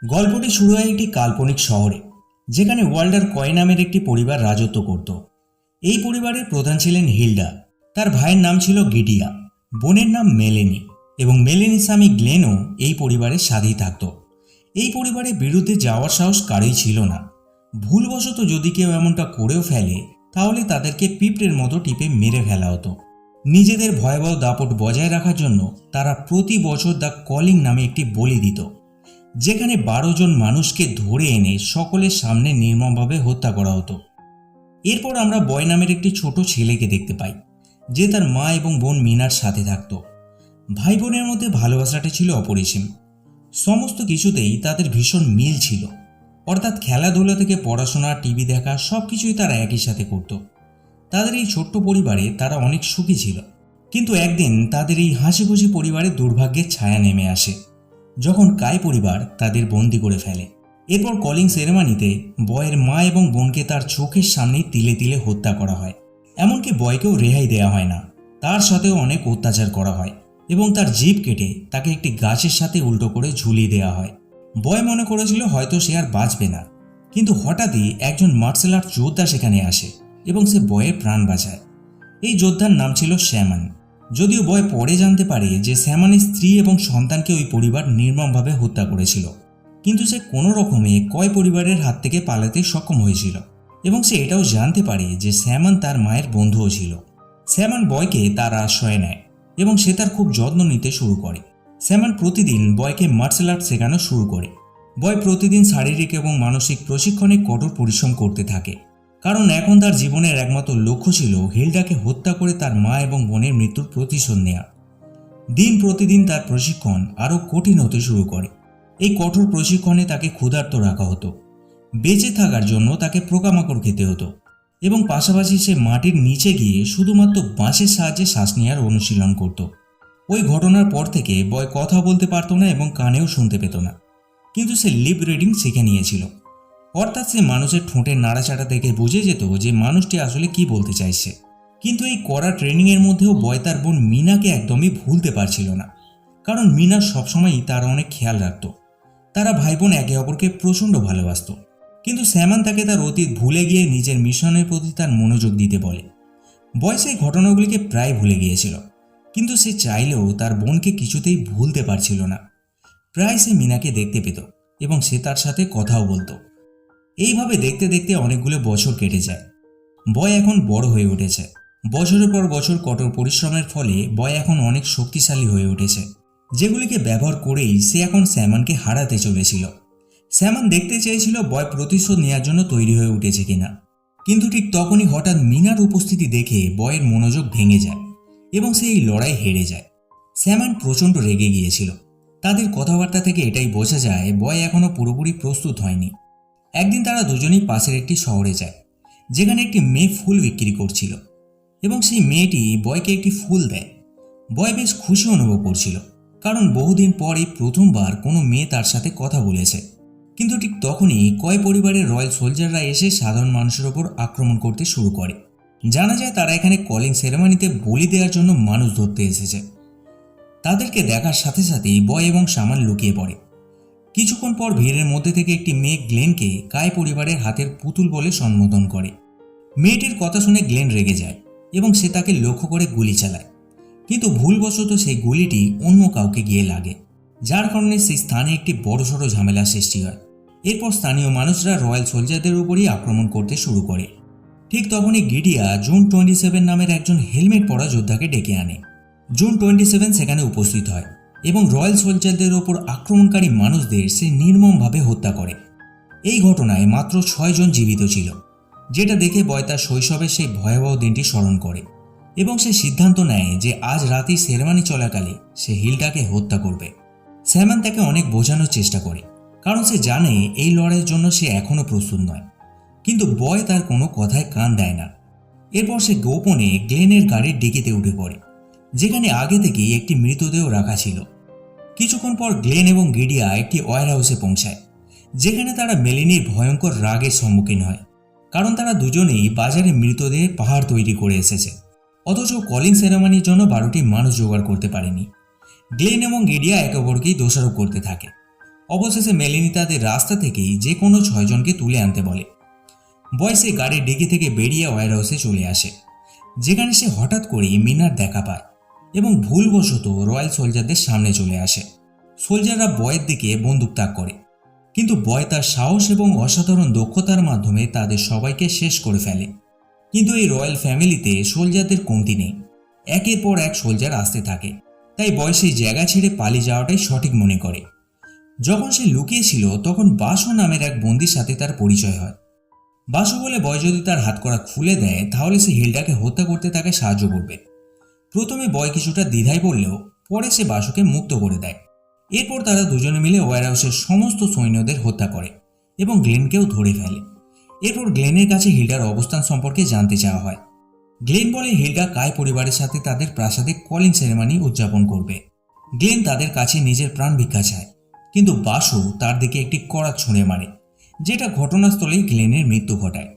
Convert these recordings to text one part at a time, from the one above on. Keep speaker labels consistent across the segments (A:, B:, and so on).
A: গল্পটি শুরু হয় একটি কাল্পনিক শহরে, যেখানে ওয়াল্টার কয় নামের একটি পরিবার রাজত্ব করত। এই পরিবারের প্রধান ছিলেন হিল্ডা, তার ভাইয়ের নাম ছিল গিডিয়া, বোনের নাম মেলেনি এবং মেলেনির স্বামী গ্লেনও এই পরিবারের সাথেই থাকত। এই পরিবারের বিরুদ্ধে যাওয়ার সাহস কারোই ছিল না। ভুলবশত যদি কেউ এমনটা করেও ফেলে, তাহলে তাদেরকে পিঁপড়ের মতো টিপে মেরে ফেলা হতো। নিজেদের ভয়াবহ দাপট বজায় রাখার জন্য তারা প্রতি বছর দ্য কলিং নামে একটি বলি দিত, যেখানে 12 জন মানুষকে ধরে এনে সকলের সামনে নির্মমভাবে হত্যা করা হতো। এরপর আমরা বয় নামের একটি ছোট ছেলেকে দেখতে পাই, যে তার মা এবং বোন মিনার সাথে থাকত। ভাই বোনের মধ্যে ভালোবাসাটা ছিল অপরিসীম। সমস্ত কিছুতেই তাদের ভীষণ মিল ছিল, অর্থাৎ খেলাধুলা থেকে পড়াশোনা, টিভি দেখা, সবকিছুই তারা একই সাথে করত। তাদের এই ছোট্ট পরিবারে তারা অনেক সুখী ছিল। কিন্তু একদিন তাদের এই হাসিখুশি পরিবারে দুর্ভাগ্যের ছায়া নেমে আসে, যখন কাই পরিবার তাদের বন্দি করে ফেলে। এরপর কলিং সেরেমনিতে বয়ের মা এবং বোনকে তার চোখের সামনেই তিলে তিলে হত্যা করা হয়। এমনকি বয়কেও রেহাই দেওয়া হয় না, তার সাথেও অনেক অত্যাচার করা হয় এবং তার জিভ কেটে তাকে একটি গাছের সাথে উল্টো করে ঝুলিয়ে দেওয়া হয়। বয় মনে করেছিল হয়তো সে আর বাঁচবে না, কিন্তু হঠাৎই একজন মার্শাল আর্ট যোদ্ধা সেখানে আসে এবং সে বয়ের প্রাণ বাঁচায়। এই যোদ্ধার নাম ছিল শ্যামান। যদিও বয় পরে জানতে পারে যে শ্যামানের স্ত্রী এবং সন্তানকে ওই পরিবার নির্মমভাবে হত্যা করেছিল, কিন্তু সে কোনো রকমে কয় পরিবারের হাত থেকে পালাতে সক্ষম হয়েছিল এবং সে এটাও জানতে পারে যে শ্যামান তার মায়ের বন্ধুও ছিল। শ্যামান বয়কে তার আশ্রয় নেয় এবং সে তার খুব যত্ন নিতে শুরু করে। শ্যামান প্রতিদিন বয়কে মার্শাল আর্ট শেখানো শুরু করে। বয় প্রতিদিন শারীরিক এবং মানসিক প্রশিক্ষণে কঠোর পরিশ্রম করতে থাকে, কারণ এখন তার জীবনের একমাত্র লক্ষ্য ছিল হিল্ডাকে হত্যা করে তার মা এবং বোনের মৃত্যুর প্রতিশোধ নেওয়া। দিন প্রতিদিন তার প্রশিক্ষণ আরও কঠিন হতে শুরু করে। এই কঠোর প্রশিক্ষণে তাকে ক্ষুধার্ত রাখা হতো, বেঁচে থাকার জন্য তাকে পোকামাকড় খেতে হতো এবং পাশাপাশি সে মাটির নিচে গিয়ে শুধুমাত্র বাঁশের সাহায্যে শ্বাস নেওয়ার অনুশীলন করত। ওই ঘটনার পর থেকে বয় কথা বলতে পারত না এবং কানেও শুনতে পেত না, কিন্তু সে লিপ রিডিং শিখে নিয়েছিল। অর্থাৎ সে মানুষের ঠোঁটের নাড়াচাড়া দেখে বুঝে যেত যে মানুষটি আসলে কি বলতে চাইছে। কিন্তু এই কড়া ট্রেনিংয়ের মধ্যেও বয় তার বোন মিনাকে একদমই ভুলতে পারছিল না, কারণ মিনা সবসময়ই তার অনেক খেয়াল রাখত। তারা ভাই বোন একে অপরকে প্রচণ্ড ভালোবাসত। কিন্তু স্যামান তাকে তার অতীত ভুলে গিয়ে নিজের মিশনের প্রতি তার মনোযোগ দিতে বলে। বয় সেই ঘটনাগুলিকে প্রায় ভুলে গিয়েছিল, কিন্তু সে চাইলেও তার বোনকে কিছুতেই ভুলতে পারছিল না। প্রায় সে মিনাকে দেখতে পেত এবং সে তার সাথে কথাও বলতো। এইভাবে দেখতে দেখতে অনেকগুলো বছর কেটে যায়। বয় এখন বড় হয়ে উঠেছে। বছরের পর বছর কঠোর পরিশ্রমের ফলে বয় এখন অনেক শক্তিশালী হয়ে উঠেছে, যেগুলিকে ব্যবহার করেই সে এখন স্যামানকে হারাতে চলেছিল। স্যামান দেখতে চেয়েছিল বয় প্রতিশোধ নেওয়ার জন্য তৈরি হয়ে উঠেছে কিনা, কিন্তু ঠিক তখনই হঠাৎ মিনার উপস্থিতি দেখে বয়ের মনোযোগ ভেঙে যায় এবং সে এই লড়াই হেরে যায়। স্যামান প্রচণ্ড রেগে গিয়েছিল। তাদের কথাবার্তা থেকে এটাই বোঝা যায় বয় এখনও পুরোপুরি প্রস্তুত হয়নি। একদিন তারা দুজনেই পাশের একটি শহরে যায়, যেখানে একটি মেয়ে ফুল বিক্রি করছিল এবং সেই মেয়েটি বয়কে একটি ফুল দেয়। বয় বেশ খুশি অনুভব করছিল, কারণ বহুদিন পরে প্রথমবার কোনো মেয়ে তার সাথে কথা বলেছে। কিন্তু ঠিক তখনই কয় পরিবারের রয়্যাল সোলজাররা এসে সাধারণ মানুষের ওপর আক্রমণ করতে শুরু করে। জানা যায় তারা এখানে কলিং সেরেমনিতে বলি দেওয়ার জন্য মানুষ ধরতে এসেছে। তাদেরকে দেখার সাথে সাথেই বয় এবং সামান লুকিয়ে পড়ে। কিছুক্ষণ পর ভিড়ের মধ্যে থেকে একটি মেয়ে গ্লেনকে কায় পরিবারের হাতের পুতুল বলে সম্বোধন করে। মেয়েটির কথা শুনে গ্লেন রেগে যায় এবং সে তাকে লক্ষ্য করে গুলি চালায়, কিন্তু ভুলবশত সেই গুলিটি অন্য কাউকে গিয়ে লাগে, যার কারণে সেই স্থানে একটি বড়সড় ঝামেলা সৃষ্টি হয়। এরপর স্থানীয় মানুষরা রয়্যাল সোলজারদের উপরই আক্রমণ করতে শুরু করে। ঠিক তখনই গিডিয়া জুন 27 নামের একজন হেলমেট পরা যোদ্ধাকে ডেকে আনে। জুন 27 সেখানে উপস্থিত হয় এবং রয়্যাল সোলজারদের ওপর আক্রমণকারী মানুষদের সে নির্মমভাবে হত্যা করে। এই ঘটনায় মাত্র 6 জন জীবিত ছিল, যেটা দেখে বয় তার শৈশবের সেই ভয়াবহ দিনটি স্মরণ করে এবং সে সিদ্ধান্ত নেয় যে আজ রাতেই সেরেমনি চলাকালে সে হিলটাকে হত্যা করবে। স্যামান তাকে অনেক বোঝানোর চেষ্টা করে, কারণ সে জানে এই লড়াইয়ের জন্য সে এখনও প্রস্তুত নয়, কিন্তু বয় তার কোনো কথায় কান দেয় না। এরপর সে গোপনে গ্লেনের গাড়ির ডিকিতে উঠে পড়ে, যেখানে আগে থেকেই একটি মৃতদেহ রাখা ছিল। কিছুক্ষণ পর গ্লেন এবং গিডিয়া একটি ওয়্যার হাউসে পৌঁছায়, যেখানে তারা মেলিনির ভয়ঙ্কর রাগের সম্মুখীন হয়, কারণ তারা দুজনেই বাজারে মৃতদেহের পাহাড় তৈরি করে এসেছে, অথচ কলিং সেরেমনির জন্য 12টি মানুষ জোগাড় করতে পারেনি। গ্লেন এবং গিডিয়া একে অপরকেই দোষারোপ করতে থাকে। অবশেষে মেলেনি তাদের রাস্তা থেকেই যে কোনো 6 জনকে তুলে আনতে বলে। বয় সে গাড়ির ডিকি থেকে বেরিয়ে ওয়্যার হাউসে চলে আসে, যেখানে সে হঠাৎ করেই মিনার দেখা পায় এবং ভুলবশত রয়্যাল সোলজারদের সামনে চলে আসে। সোলজাররা বয়ের দিকে বন্দুক তাক করে, কিন্তু বয় তার সাহস এবং অসাধারণ দক্ষতার মাধ্যমে তাদের সবাইকে শেষ করে ফেলে। কিন্তু এই রয়্যাল ফ্যামিলিতে সোলজারদের কমতি নেই, একের পর এক সোলজার আসতে থাকে। তাই বয় সেই জায়গা ছেড়ে পালিয়ে যাওয়াটাই সঠিক মনে করে। যখন সে লুকিয়েছিল তখন বাসু নামের এক বন্দির সাথে তার পরিচয় হয়। বাসু বলে বয় যদি তার হাতকড়া খুলে দেয় তাহলে সে হিলডাকে হত্যা করতে তাকে সাহায্য করবে। প্রথমে বয় কিছুটা দ্বিধায় পড়লেও পরে সে বাসুকে মুক্ত করে দেয়। এরপর তারা দুজনে মিলে ওয়্যার হাউসের সমস্ত সৈন্যদের হত্যা করে এবং গ্লেনকেও ধরে ফেলে। এরপর গ্লেনের কাছে হিলডার অবস্থান সম্পর্কে জানতে চাওয়া হয়। গ্লেন বলে হিলডা কাই পরিবারের সাথে তাদের প্রাসাদে কলিং সেরেমনি উদযাপন করবে। গ্লেন তাদের কাছে নিজের প্রাণ ভিক্ষা চায়, কিন্তু বাসু তার দিকে একটি কড়া ছুঁড়ে মারে, যেটা ঘটনাস্থলেই গ্লেনের মৃত্যু ঘটায়।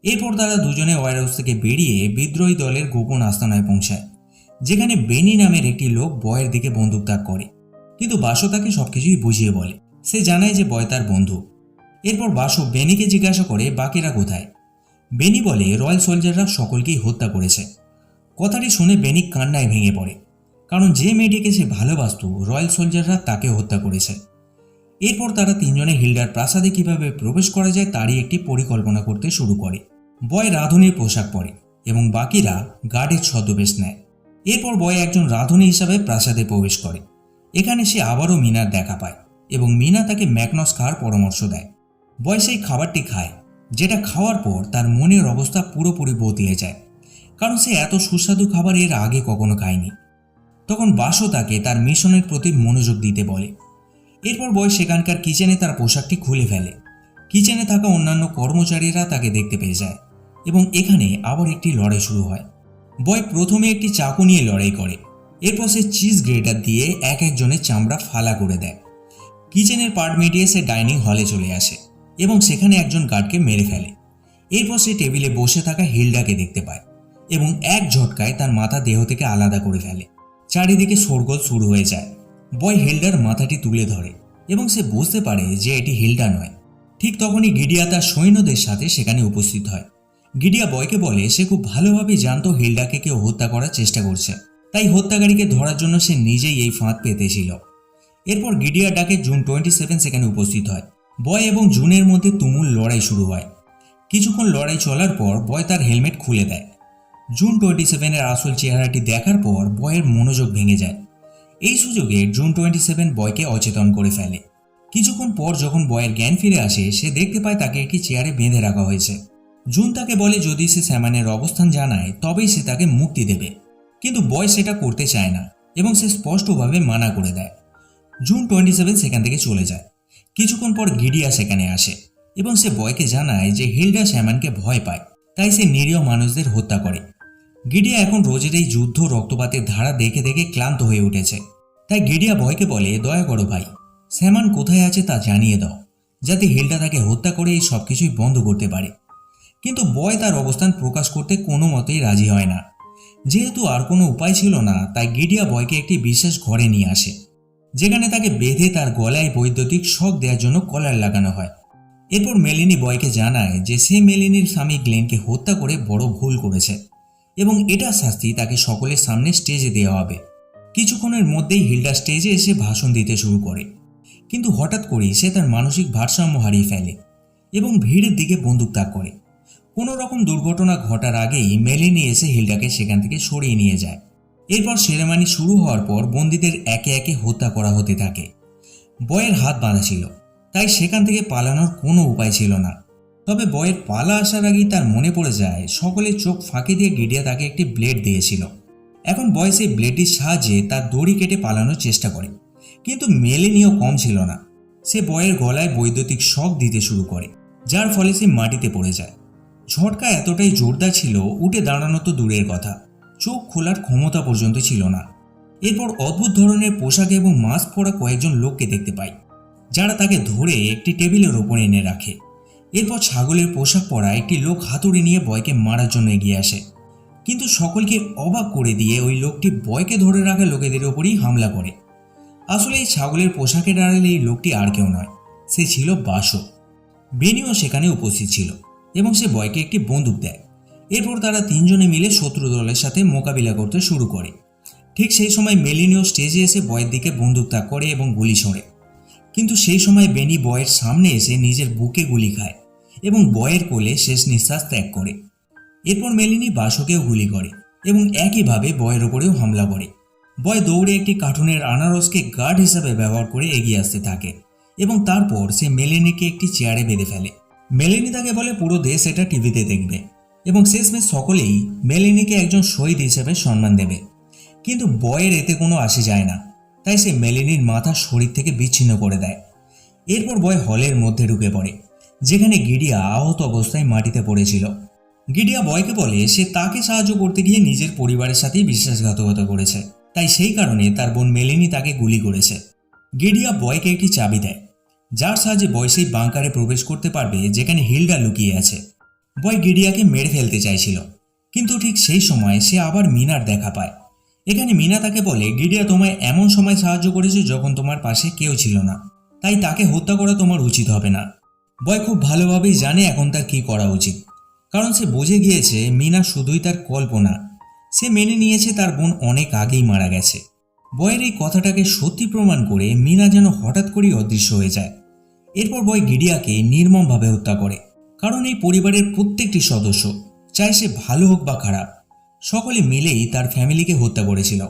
A: এরপর তারা দুজনে ওয়্যার হাউস থেকে বেরিয়ে বিদ্রোহী দলের গোপন আস্তানায় পৌঁছায়, যেখানে বেনি নামের একটি লোক বয়ের দিকে বন্দুক তাক করে, কিন্তু বাসু তাকে সবকিছুই বুঝিয়ে বলে। সে জানায় যে বয় তার বন্ধু। এরপর বাসু বেনিকে জিজ্ঞাসা করে বাকিরা কোথায়। বেনি বলে রয়্যাল সোলজাররা সকলকেই হত্যা করেছে। কথাটি শুনে বেনি কান্নায় ভেঙে পড়ে, কারণ যে মেয়েটিকে সে ভালোবাসত রয়্যাল সোলজাররা তাকে হত্যা করেছে। এরপর তারা তিনজনে হিলডার প্রাসাদে কিভাবে প্রবেশ করা যায় তারই একটি পরিকল্পনা করতে শুরু করে। বয় রাঁধুনির পোশাক পরে এবং বাকিরা গার্ডের ছদ্মবেশ নেয়। এরপর বয় একজন রাঁধুনি হিসাবে প্রাসাদে প্রবেশ করে। এখানে সে আবারও মিনার দেখা পায় এবং মিনা তাকে ম্যাকনস খাওয়ার পরামর্শ দেয়। বয় সেই খাবারটি খায়, যেটা খাওয়ার পর তার মনের অবস্থা পুরোপুরি বদলে যায়, কারণ সে এত সুস্বাদু খাবার এর আগে কখনো খায়নি। তখন বাসু তাকে তার মিশনের প্রতি মনোযোগ দিতে বলে। এরপর বয় সেখানকার কিচেনে তার পোশাকটি খুলে ফেলে। কিচেনে থাকা অন্যান্য কর্মচারীরা তাকে দেখতে পেয়ে যায় এবং এখানে আবার একটি লড়াই শুরু হয়। বয় প্রথমে একটি চাকু নিয়ে লড়াই করে, এরপর সে চিজ গ্রেটার দিয়ে এক একজনের চামড়া ফালা করে দেয়। কিচেনের পার্ট মিটিয়ে সে ডাইনিং হলে চলে আসে এবং সেখানে একজন গার্ডকে মেরে ফেলে। এরপর সে টেবিলে বসে থাকা হিলডাকে দেখতে পায় এবং এক ঝটকায় তার মাথা দেহ থেকে আলাদা করে ফেলে। চারিদিকে শোরগোল শুরু হয়ে যায়। বয় হিলডার মাথাটি তুলে ধরে এবং সে বুঝতে পারে যে এটি হিলডা নয়। ঠিক তখনই গিডিয়া তার সৈন্যদের সাথে সেখানে উপস্থিত হয়। গিডিয়া বয়কে বলে সে খুব ভালোভাবে জানতো হিলডাকে কেউ হত্যা করার চেষ্টা করছে, তাই হত্যাকারীকে ধরার জন্য সে নিজেই এই ফাঁদ পেতেছিল। এরপর গিডিয়া ডাকে জুন 27 সেখানে উপস্থিত হয়। বয় এবং জুনের মধ্যে তুমুল লড়াই শুরু হয়। কিছুক্ষণ লড়াই চলার পর বয় তার হেলমেট খুলে দেয়। জুন 27-এর আসল চেহারাটি দেখার পর বয়ের মনোযোগ ভেঙে যায়। এই সুযোগে জুন 27 বয়কে অচেতন করে ফেলে। কিছুক্ষণ পর যখন বয়ের জ্ঞান ফিরে আসে সে দেখতে পায় তাকে একটি চেয়ারে বেঁধে রাখা হয়েছে। জুন তাকে বলে যদি সে স্যামানের অবস্থান জানায় তবেই সে তাকে মুক্তি দেবে, কিন্তু বয় সেটা করতে চায় না এবং সে স্পষ্টভাবে মানা করে দেয়। জুন 27 সেখান থেকে চলে যায়। কিছুক্ষণ পর গিডিয়া সেখানে আসে এবং সে বয়কে জানায় যে হিলডা স্যামানকে ভয় পায়, তাই সে নিরীহ মানুষদের হত্যা করে। গিডিয়া এখন রোজের এই যুদ্ধ রক্তপাতের ধারা দেখে দেখে ক্লান্ত হয়ে উঠেছে, তাই গিডিয়া বয়কে বলে দয়া করো ভাই, স্যামান কোথায় আছে তা জানিয়ে দাও, যাতে হিলডা তাকে হত্যা করে এই সব কিছুই বন্ধ করতে পারে। কিন্তু বয় তার অবস্থান প্রকাশ করতে কোনো মতেই রাজি হয় না। যেহেতু আর কোনো উপায় ছিল না, তাই গিডিয়া বয়কে একটি বিশেষ ঘরে নিয়ে আসে, যেখানে তাকে বেঁধে তার গলায় বৈদ্যুতিক শক দেওয়ার জন্য কলার লাগানো হয়। এরপর মেলিনি বয়কে জানায় যে সে মেলিনির স্বামী গ্লেনকে হত্যা করে বড় ভুল করেছে এবং এটার শাস্তি তাকে সকলের সামনে স্টেজে দেওয়া হবে। কিছুক্ষণের মধ্যেই হিলডা স্টেজে এসে ভাষণ দিতে শুরু করে, কিন্তু হঠাৎ করেই সে তার মানসিক ভারসাম্য হারিয়ে ফেলে এবং ভিড়ের দিকে বন্দুক তাক করে। কোনো রকম দুর্ঘটনা ঘটার আগেই মেলিনি এসে হিলডাকে সেখান থেকে সরিয়ে নিয়ে যায়। এরপর সেরেমানি শুরু হওয়ার পর বন্দীদের একে একে হত্যা করা হতে থাকে। বয়ের হাত বাঁধা ছিল, তাই সেখান থেকে পালানোর কোনো উপায় ছিল না। তবে বয়ের পালা আসার আগেই তার মনে পড়ে যায় সকলের চোখ ফাঁকি দিয়ে গিডিয়া তাকে একটি ব্লেড দিয়েছিল। এখন বয় সেই ব্লেডটির সাহায্যে তার দড়ি কেটে পালানোর চেষ্টা করে, কিন্তু মেলিনিও কম ছিল না। সে বয়ের গলায় বৈদ্যুতিক শক দিতে শুরু করে, যার ফলে সে মাটিতে পড়ে যায়। ঝটকা এতটাই জোরদার ছিল উঠে দাঁড়ানো তো দূরের কথা, চোখ খোলার ক্ষমতা পর্যন্ত ছিল না। এরপর অদ্ভুত ধরনের পোশাক এবং মাস্ক পরা কয়েকজন লোককে দেখতে পাই, যারা তাকে ধরে একটি টেবিলের ওপর এনে রাখে। এরপর ছাগলের পোশাক পরা একটি লোক হাতুড়ি নিয়ে বয়কে মারার জন্য এগিয়ে আসে, কিন্তু সকলকে অবাক করে দিয়ে ওই লোকটি বয়কে ধরে রাখা লোকেদের ওপরই হামলা করে। আসলে এই ছাগলের পোশাকের আড়ালে এই লোকটি আর কেউ নয়, সে ছিল বাসু। বেনিও সেখানে উপস্থিত ছিল এবং সে বয়কে একটি বন্দুক দেয়। এরপর তারা তিনজনে মিলে শত্রু দলের সাথে মোকাবিলা করতে শুরু করে। ঠিক সেই সময় মেলিনিও স্টেজে এসে বয়ের দিকে বন্দুক তাক করে এবং গুলি ছোঁড়ে, কিন্তু সেই সময় বেনি বয়ের সামনে এসে নিজের বুকে গুলি খায় এবং বয়ের কোলে শেষ নিঃশ্বাস ত্যাগ করে। এরপর মেলিনি বাসুকেও গুলি করে এবং একইভাবে বয়ের ওপরেও হামলা করে। বয় দৌড়ে একটি কার্টুনের আনারসকে গার্ড হিসাবে ব্যবহার করে এগিয়ে আসতে থাকে এবং তারপর সে মেলিনিকে একটি চেয়ারে বেঁধে ফেলে। মেলিনি তাকে বলে পুরো দেশ এটা টিভিতে দেখবে এবং শেষমেশ সকলেই মেলিনিকে একজন শহীদ হিসেবে সম্মান দেবে। কিন্তু বয়ের এতে কোনো আসে যায় না, তাই সে মেলিনির মাথা শরীর থেকে বিচ্ছিন্ন করে দেয়। এরপর বয় হলের মধ্যে ঢুকে পড়ে, যেখানে গিডিয়া আহত অবস্থায় মাটিতে পড়েছিল। গিডিয়া বয়কে বলে সে তাকে সাহায্য করতে গিয়ে নিজের পরিবারের সাথেই বিশ্বাসঘাতকতা করেছে, তাই সেই কারণে তার বোন মেলিনি তাকে গুলি করেছে। গিডিয়া বয়কে একটি চাবি দেয়, যার সাহায্যে বয় সেই বাংকারে প্রবেশ করতে পারবে যেখানে হিল্ডা লুকিয়ে আছে। বয় গিডিয়াকে মেরে ফেলতে চাইছিল, কিন্তু ঠিক সেই সময় সে আবার মিনার দেখা পায়। এখানে মিনা তাকে বলে গিডিয়া তোমায় এমন সময় সাহায্য করেছে যখন তোমার পাশে কেউ ছিল না, তাই তাকে হত্যা করা তোমার উচিত হবে না। বয় খুব ভালোভাবেই জানে এখন তার কি করা উচিত, কারণ সে বুঝে গিয়েছে মিনা শুধুই তার কল্পনা। সে মেনে নিয়েছে তার বোন অনেক আগেই মারা গেছে। বয়ের এই কথাটাকে সত্যি প্রমাণ করে মিনা যেন হঠাৎ করেই অদৃশ্য হয়ে যায়। এরপর বয় গিডিয়াকে নির্মমভাবে হত্যা করে, কারণ এই পরিবারের প্রত্যেকটি সদস্য, চাই সে ভালো হোক বা খারাপ, সকলে মিলেই তার ফ্যামিলিকে হত্যা করেছিল।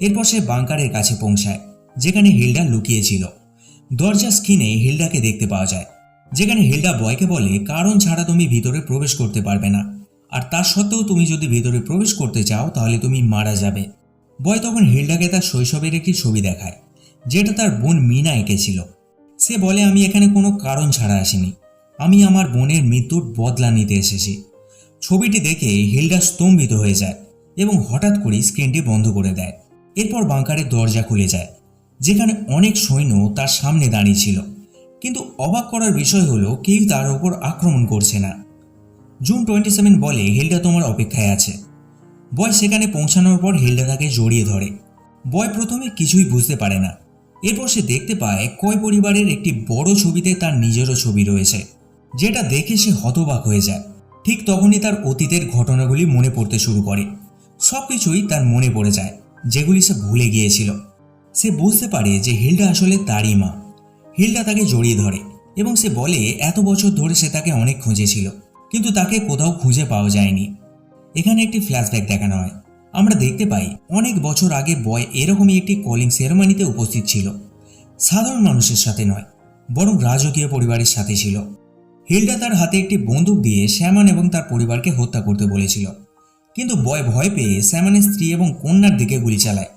A: এরপর সে বাংকারের কাছে পৌঁছায়, যেখানে হিল্ডা লুকিয়েছিল। দরজা স্ক্রিনে হিল্ডাকে দেখতে পাওয়া যায়, যেখানে হিল্ডা বয়কে বলে কারণ ছাড়া তুমি ভিতরে প্রবেশ করতে পারবে না, আর তা সত্ত্বেও তুমি যদি ভিতরে প্রবেশ করতে চাও তাহলে তুমি মারা যাবে। বয় তখন হিল্ডাকে তার শৈশবের একটি ছবি দেখায়, যেটা তার বোন মিনা এঁকেছিল। সে বলে আমি এখানে কোনো কারণ ছাড়া আসিনি, আমি আমার বোনের মৃত্যুর বদলা নিতে এসেছি। ছবিটি দেখে হিল্ডা স্তম্ভিত হয়ে যায় এবং হঠাৎ করেই স্ক্রিনটি বন্ধ করে দেয়। এরপর বাংকারের দরজা খুলে যায়, যেখানে অনেক সৈন্য তার সামনে দাঁড়িয়ে ছিল, কিন্তু অবাক করার বিষয় হলো কেউ তার ওপর আক্রমণ করছে না। জুন 27 বলে হিল্ডা তোমার অপেক্ষায় আছে। বয় সেখানে পৌঁছানোর পর হিল্ডা তাকে জড়িয়ে ধরে। বয় প্রথমে কিছুই বুঝতে পারে না। এরপর সে দেখতে পায় কয় পরিবারের একটি বড় ছবিতে তার নিজেরও ছবি রয়েছে, যেটা দেখে সে হতবাক হয়ে যায়। ঠিক তখনই তার অতীতের ঘটনাগুলি মনে পড়তে শুরু করে। সবকিছুই তার মনে পড়ে যায় যেগুলি সে ভুলে গিয়েছিল। সে বুঝতে পারে যে হিল্ডা আসলে তারই মা। হিল্ডা তাকে জড়িয়ে ধরে এবং সে বলে এত বছর ধরে সে তাকে অনেক খুঁজেছিল, কিন্তু তাকে কোথাও খুঁজে পাওয়া যায়নি। এখানে একটি ফ্ল্যাশব্যাক দেখানো হয়। আমরা দেখতে পাই অনেক বছর আগে বয় এরকমই একটি কলিং সেরেমনিতে উপস্থিত ছিল। সাধারণ মানুষের সাথে নয়, বরং রাজকীয় পরিবারের সাথে ছিল। হিল্ডা তার হাতে একটি বন্দুক দিয়ে স্যামন এবং তার পরিবারকে হত্যা করতে বলেছিল, কিন্তু বয় ভয় পেয়ে স্যামনের স্ত্রী এবং কন্যার দিকে গুলি চালায়।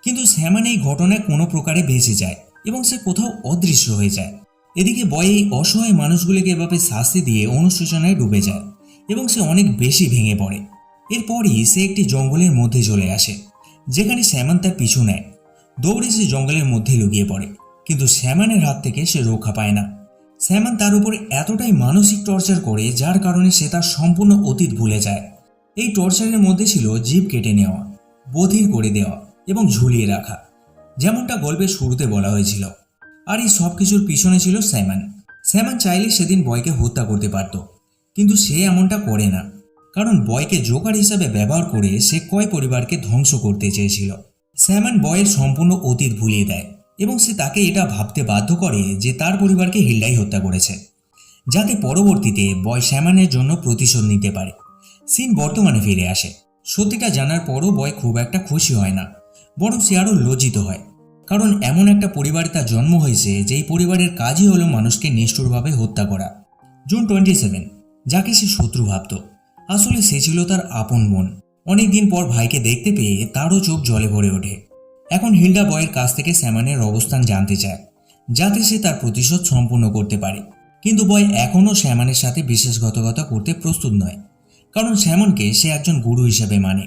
A: কিন্তু স্যামন এই ঘটনায় কোনো প্রকারে বেঁচে যায় এবং সে কোথাও অদৃশ্য হয়ে যায়। এদিকে বয় এই অসহায় মানুষগুলিকে এভাবে শাস্তি দিয়ে অনুশোচনায় ডুবে যায় এবং সে অনেক বেশি ভেঙে পড়ে। এরপরই সে একটি জঙ্গলের মধ্যে চলে আসে, যেখানে স্যামন তার পিছু নেয়। দৌড়ে সে জঙ্গলের মধ্যে লুকিয়ে পড়ে, কিন্তু স্যামনের হাত থেকে সে রক্ষা পায় না। স্যামন তার উপরে এতটাই মানসিক টর্চার করে যার কারণে সে তার সম্পূর্ণ অতীত ভুলে যায়। এই টর্চারের মধ্যে ছিল জিভ কেটে নেওয়া, বধির করে দেওয়া এবং ঝুলিয়ে রাখা, যেমনটা গল্পের শুরুতে বলা হয়েছিল। আর এই সব কিছুর পিছনে ছিল স্যামন। স্যামন চাইলে সেদিন বয়কে হত্যা করতে পারত, কিন্তু সে এমনটা করে না, কারণ বয়কে জোকার হিসাবে ব্যবহার করে সে কয় পরিবারকে ধ্বংস করতে চেয়েছিল। স্যামন বয়ের সম্পূর্ণ অতীত ভুলিয়ে দেয় এবং সে তাকে এটা ভাবতে বাধ্য করে যে তার পরিবারকে হিল্ডাই হত্যা করেছে, যাতে পরবর্তীতে বয় স্যামনের জন্য প্রতিশোধ নিতে পারে। সিন বর্তমানে ফিরে আসে। সত্যিটা জানার পরও বয় খুব একটা খুশি হয় না, বরং সে আরও লজ্জিত হয়, কারণ এমন একটা পরিবারে তার জন্ম হয়েছে যেই পরিবারের কাজই হলো মানুষকে নিষ্ঠুরভাবে হত্যা করা। জুন 27, যাকে সে শত্রু ভাবত, আসলে সে ছিল তার আপন বোন। অনেকদিন পর ভাইকে দেখতে পেয়ে তারও চোখ জলে ভরে ওঠে। এখন হিল্ডা বয়ের কাছ থেকে স্যামনের অবস্থান জানতে চায়, যাতে সে তার প্রতিশোধ সম্পূর্ণ করতে পারে। কিন্তু বয় এখনও স্যামনের সাথে বিশ্বাসঘাতকতা করতে প্রস্তুত নয়, কারণ স্যামনকে সে একজন গুরু হিসেবে মানে।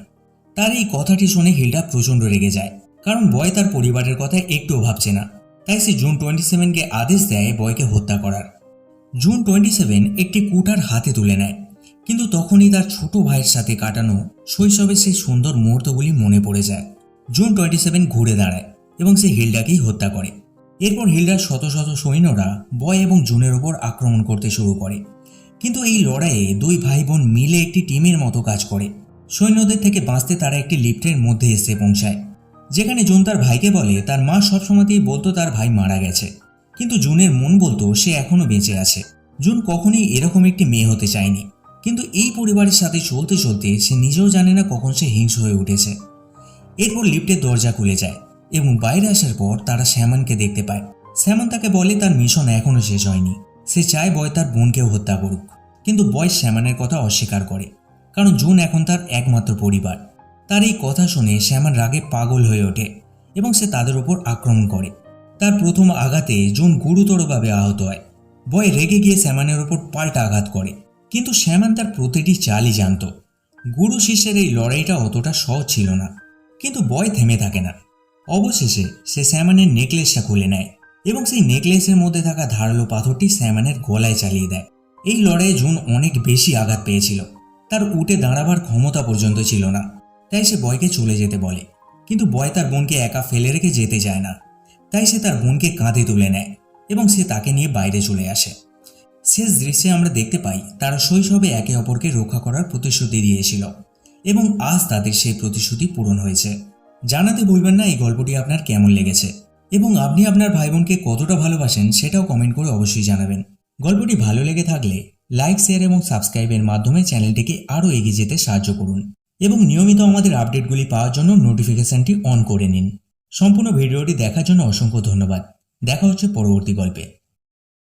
A: তার এই কথাটি শুনে হিল্ডা প্রচণ্ড রেগে যায়, কারণ বয় তার পরিবারের কথা একটুও ভাবছে না। তাই সে জুন 27কে আদেশ দেয় বয়কে হত্যা করার। জুন 27 একটি কুঠার হাতে তুলে নেয়, কিন্তু তখনই তার ছোট ভাইয়ের সাথে কাটানো শৈশবের সেই সুন্দর মুহূর্তগুলি মনে পড়ে যায়। জুন 27 ঘুরে দাঁড়ায় এবং সে হিল্ডাকেই হত্যা করে। এরপর হিল্ডার শত শত সৈন্যরা বয় এবং জুনের ওপর আক্রমণ করতে শুরু করে, কিন্তু এই লড়াইয়ে দুই ভাই বোন মিলে একটি টিমের মতো কাজ করে। সৈন্যদের থেকে বাঁচতে তারা একটি লিফটের মধ্যে এসে পৌঁছায়, যেখানে জুন তার ভাইকে বলে তার মা সবসময়তেই বলতো তার ভাই মারা গেছে, কিন্তু জুনের মন বলতো সে এখনো বেঁচে আছে। জুন কখনোই এরকম একটি মেয়ে হতে চায়নি, কিন্তু এই পরিবারের সাথে চলতে চলতে সে নিজেও জানে না কখন সে হিংস্র হয়ে উঠেছে। এরপর লিফটের দরজা খুলে যায় এবং বাইরে আসার পর তারা স্যামনকে দেখতে পায়। স্যামন তাকে বলে তার মিশন এখনো শেষ হয়নি, সে চায় বয় তার বোনকেও হত্যা করুক, কিন্তু বয় স্যামনের কথা অস্বীকার করে, কারণ জুন এখন তার একমাত্র পরিবার। তার এই কথা শুনে স্যামন রাগে পাগল হয়ে ওঠে এবং সে তাদের উপর আক্রমণ করে। তার প্রথম আঘাতে জুন গুরুতরভাবে আহত হয়। বয় রেগে গিয়ে স্যামনের ওপর পাল্টা আঘাত করে, কিন্তু স্যামন তার প্রতিটি চালই জানত। গুরু শিষ্যের এই লড়াইটা অতটা সহজ ছিল না, কিন্তু বয় থেমে থাকে না। অবশেষে সে স্যামনের নেকলেসটা খুলে নেয় এবং সেই নেকলেসের মধ্যে থাকা ধারালো পাথরটি স্যামনের গলায় চালিয়ে দেয়। এই লড়াইয়ে জুন অনেক বেশি আঘাত পেয়েছিল, তার উঠে দাঁড়াবার ক্ষমতা পর্যন্ত ছিল না, তাই সে বয়কে চলে যেতে বলে, কিন্তু বয় তার বোনকে একা ফেলে রেখে যেতে চায় না। তাই সে তার বোনকে কাঁধে তুলে নেয় এবং সে তাকে নিয়ে বাইরে চলে আসে। শেষ দৃশ্যে আমরা দেখতে পাই তারা শৈশবে একে অপরকে রক্ষা করার প্রতিশ্রুতি দিয়েছিল এবং আজ তাদের সেই প্রতিশ্রুতি পূরণ হয়েছে। জানাতে ভুলবেন না এই গল্পটি আপনার কেমন লেগেছে এবং আপনি আপনার ভাই বোনকে কতটা ভালোবাসেন সেটাও কমেন্ট করে অবশ্যই জানাবেন। গল্পটি ভালো লেগে থাকলে লাইক, শেয়ার এবং সাবস্ক্রাইবের মাধ্যমে চ্যানেলটিকে আরও এগিয়ে যেতে সাহায্য করুন এবং নিয়মিত আমাদের আপডেটগুলি পাওয়ার জন্য নোটিফিকেশনটি অন করে নিন। সম্পূর্ণ ভিডিওটি দেখার জন্য অসংখ্য ধন্যবাদ। দেখা হচ্ছে পরবর্তী গল্পে।